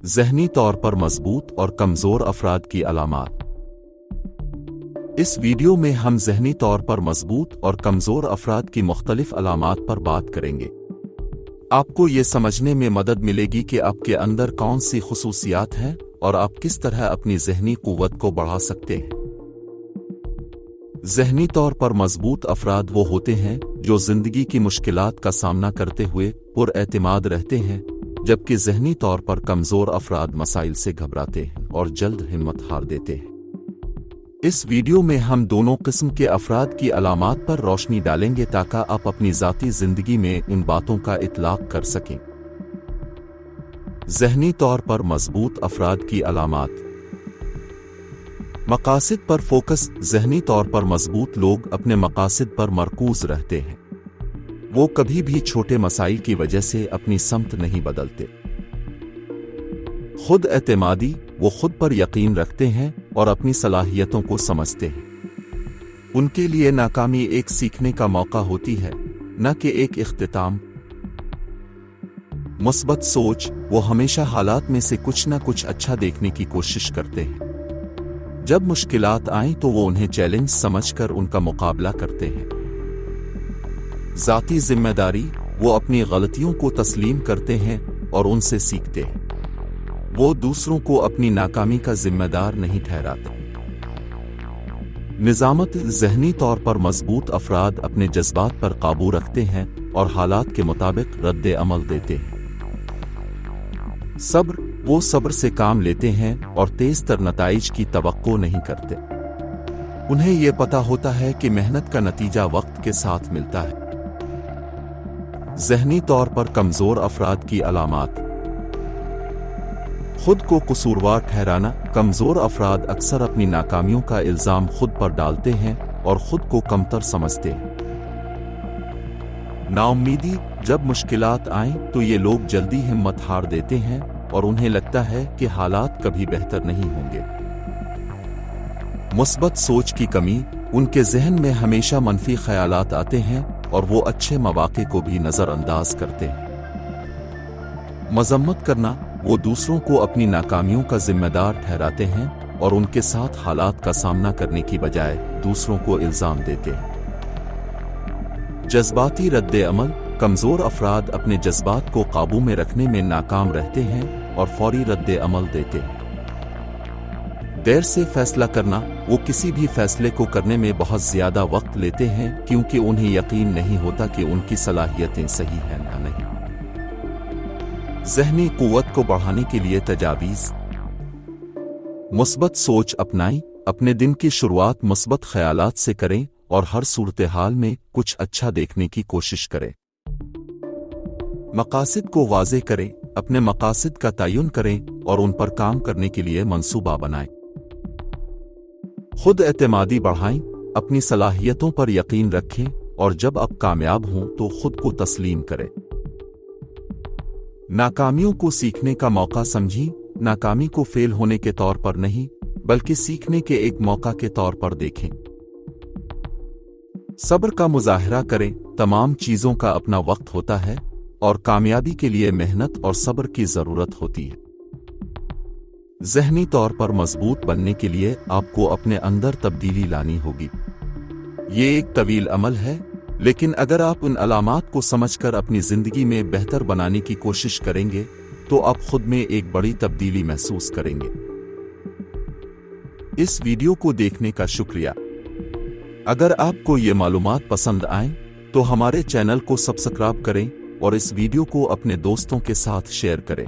ذہنی طور پر مضبوط اور کمزور افراد کی علامات۔ اس ویڈیو میں ہم ذہنی طور پر مضبوط اور کمزور افراد کی مختلف علامات پر بات کریں گے۔ آپ کو یہ سمجھنے میں مدد ملے گی کہ آپ کے اندر کون سی خصوصیات ہیں اور آپ کس طرح اپنی ذہنی قوت کو بڑھا سکتے ہیں۔ ذہنی طور پر مضبوط افراد وہ ہوتے ہیں جو زندگی کی مشکلات کا سامنا کرتے ہوئے پر اعتماد رہتے ہیں، جبکہ ذہنی طور پر کمزور افراد مسائل سے گھبراتے ہیں اور جلد ہمت ہار دیتے ہیں۔ اس ویڈیو میں ہم دونوں قسم کے افراد کی علامات پر روشنی ڈالیں گے تاکہ آپ اپنی ذاتی زندگی میں ان باتوں کا اطلاق کر سکیں۔ ذہنی طور پر مضبوط افراد کی علامات۔ مقاصد پر فوکس۔ ذہنی طور پر مضبوط لوگ اپنے مقاصد پر مرکوز رہتے ہیں۔ وہ کبھی بھی چھوٹے مسائل کی وجہ سے اپنی سمت نہیں بدلتے۔ خود اعتمادی۔ وہ خود پر یقین رکھتے ہیں اور اپنی صلاحیتوں کو سمجھتے ہیں۔ ان کے لیے ناکامی ایک سیکھنے کا موقع ہوتی ہے، نہ کہ ایک اختتام۔ مثبت سوچ۔ وہ ہمیشہ حالات میں سے کچھ نہ کچھ اچھا دیکھنے کی کوشش کرتے ہیں۔ جب مشکلات آئیں تو وہ انہیں چیلنج سمجھ کر ان کا مقابلہ کرتے ہیں۔ ذاتی ذمہ داری۔ وہ اپنی غلطیوں کو تسلیم کرتے ہیں اور ان سے سیکھتے ہیں۔ وہ دوسروں کو اپنی ناکامی کا ذمہ دار نہیں ٹھہراتے۔ نظامت۔ ذہنی طور پر مضبوط افراد اپنے جذبات پر قابو رکھتے ہیں اور حالات کے مطابق رد عمل دیتے ہیں۔ صبر۔ وہ صبر سے کام لیتے ہیں اور تیز تر نتائج کی توقع نہیں کرتے۔ انہیں یہ پتہ ہوتا ہے کہ محنت کا نتیجہ وقت کے ساتھ ملتا ہے۔ ذہنی طور پر کمزور افراد کی علامات۔ خود کو قصوروار ٹھہرانا۔ کمزور افراد اکثر اپنی ناکامیوں کا الزام خود پر ڈالتے ہیں اور خود کو کمتر سمجھتے ہیں۔ ناامیدی۔ جب مشکلات آئیں تو یہ لوگ جلدی ہمت ہار دیتے ہیں اور انہیں لگتا ہے کہ حالات کبھی بہتر نہیں ہوں گے۔ مثبت سوچ کی کمی۔ ان کے ذہن میں ہمیشہ منفی خیالات آتے ہیں اور وہ اچھے مواقع کو بھی نظر انداز کرتے ہیں۔ مذمت کرنا۔ وہ دوسروں کو اپنی ناکامیوں کا ذمہ دار ٹھہراتے ہیں اور ان کے ساتھ حالات کا سامنا کرنے کی بجائے دوسروں کو الزام دیتے ہیں۔ جذباتی رد عمل۔ کمزور افراد اپنے جذبات کو قابو میں رکھنے میں ناکام رہتے ہیں اور فوری رد عمل دیتے ہیں۔ دیر سے فیصلہ کرنا۔ وہ کسی بھی فیصلے کو کرنے میں بہت زیادہ وقت لیتے ہیں کیونکہ انہیں یقین نہیں ہوتا کہ ان کی صلاحیتیں صحیح ہیں یا نہیں۔ ذہنی قوت کو بڑھانے کے لیے تجاویز۔ مثبت سوچ اپنائیں۔ اپنے دن کی شروعات مثبت خیالات سے کریں اور ہر صورتحال میں کچھ اچھا دیکھنے کی کوشش کریں۔ مقاصد کو واضح کریں۔ اپنے مقاصد کا تعین کریں اور ان پر کام کرنے کے لیے منصوبہ بنائیں۔ خود اعتمادی بڑھائیں۔ اپنی صلاحیتوں پر یقین رکھیں اور جب آپ کامیاب ہوں تو خود کو تسلیم کریں۔ ناکامیوں کو سیکھنے کا موقع سمجھیں۔ ناکامی کو فیل ہونے کے طور پر نہیں بلکہ سیکھنے کے ایک موقع کے طور پر دیکھیں۔ صبر کا مظاہرہ کریں۔ تمام چیزوں کا اپنا وقت ہوتا ہے اور کامیابی کے لیے محنت اور صبر کی ضرورت ہوتی ہے۔ ذہنی طور پر مضبوط بننے کے لیے آپ کو اپنے اندر تبدیلی لانی ہوگی۔ یہ ایک طویل عمل ہے، لیکن اگر آپ ان علامات کو سمجھ کر اپنی زندگی میں بہتر بنانے کی کوشش کریں گے تو آپ خود میں ایک بڑی تبدیلی محسوس کریں گے۔ اس ویڈیو کو دیکھنے کا شکریہ۔ اگر آپ کو یہ معلومات پسند آئیں تو ہمارے چینل کو سبسکرائب کریں اور اس ویڈیو کو اپنے دوستوں کے ساتھ شیئر کریں۔